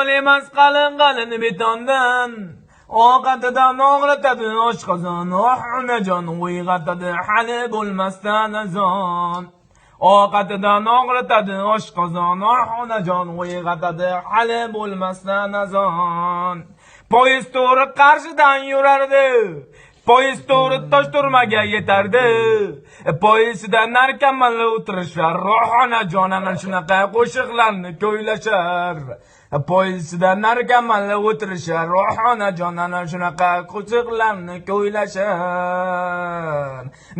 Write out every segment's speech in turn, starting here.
Beton emas, qalin betondan. Ovqatidan og'ritadi oshqozon, onajon uyg'otadi hali bo'lmasdan azon. Ovqatidan og'ritadi oshqozon, onajon uyg'otadi hali bo'lmasdan azon. Poyezd to'g'ri qarshidan yurardi. Poyezd to'g'ri Toshturmaga yetardi. Poyezdda narkomanlar o'tirishar, onajon ana shunaqa qo'shiqlarni kuylashar. Poyezdda narkomanlar o'tirishar, onajon ana shunaqa qo'shiqlarni kuylashar.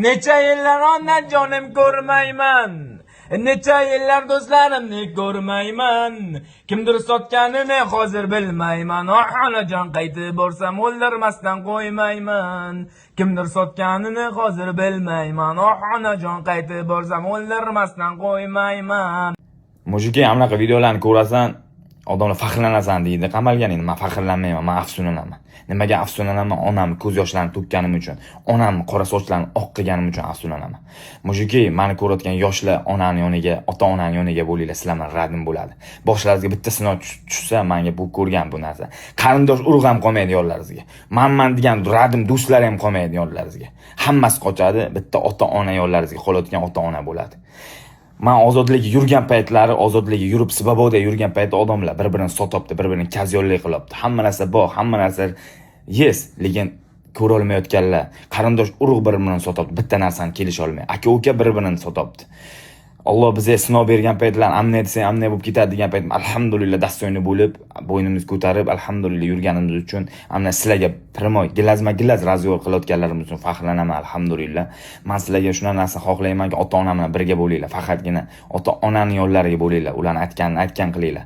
Necha yillar onajonim ko'rmayman. Necha yillar do'stlarimni ko'rmayman. Kimdir sotganini hozir bilmayman. Onajon qaytib borsam o'ldirmasdan qo'ymayman. Kimdir sotganini hozir bilmayman. Onajon qaytib borsam o'ldirmasdan qo'ymayman. Mujika hamnaqa videolarni ko'rasan, odamlar faxrlanasan deydi. Qamalgan endi men faxrlanmayman, men afsuslanaman. Nimaga afsuslanaman? Onamni ko'z yoshlarini to'kkanim uchun, onamni qora sochlarini oq qilganim uchun afsuslanaman. Mujiki, meni ko'rayotgan yoshlar onani yoniga, ota-onani yoniga bo'linglar, sizlarga radim bo'ladi. Boshlaringizga bitta sinov tushsa, menga bu ko'rgan bu narsa. Qarindosh urug' ham qolmaydi yollaringizga. Men degan radim do'stlar ham qolmaydi yollaringizga. Hammasi qochadi, bitta ota-ona yollaringizga qolayotgan ota-ona bo'ladi. Men ozodlik yurgan paytlari, ozodlik yurib Sibaboda yurgan paytda odamlar bir-birini sotibdi, bir-birini kazyollik qilibdi. Hamma narsa bor, hamma narsa yes, lekin ko'ra olmayotganlar, qarindosh urug' bir-birini sotibdi, bitta narsani kelisha olmaydi. Aka-uka bir-birini sotibdi. Alloh bizga sinov bergan paytlar, amne desa amne bo'lib ketadi degan payt, alhamdulillah dastoyni bo'lib, bo'ynimizni ko'tarib, alhamdulillah yurganimiz uchun, amna sizlarga primoy gilazma-gilaz razyor qilayotganlarimiz uchun faxrlanaman, alhamdulillah. Men sizlarga shuna narsa xohlaymanki, ota-onam bilan birga bo'linglar, faqatgina ota-onaning yo'llariga bo'linglar, ularni aytgan qilinglar.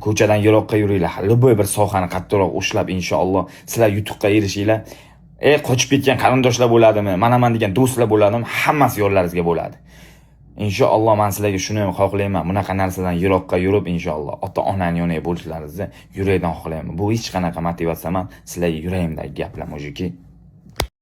Ko'chadan yiroqqa yuringlar, любой bir sohani qattiqroq ushlab, inshaalloh sizlar yutuqqa erishinglar. Qochib ketgan qarindoshlar bo'ladimi, mana degan do'stlar bo'ladimi, hammasi yo'llaringizga bo'ladi. Inshaalloh men sizlarga shuni xohlayman. Bunaqa narsadan yiroqqa yurib, inshaalloh ota-onaning yoniga bo'lishlaringizni yurakdan xohlayman. Bu hech qanaqa motivatsiya emas, sizlarga yuragimdagi gaplar, mujiki.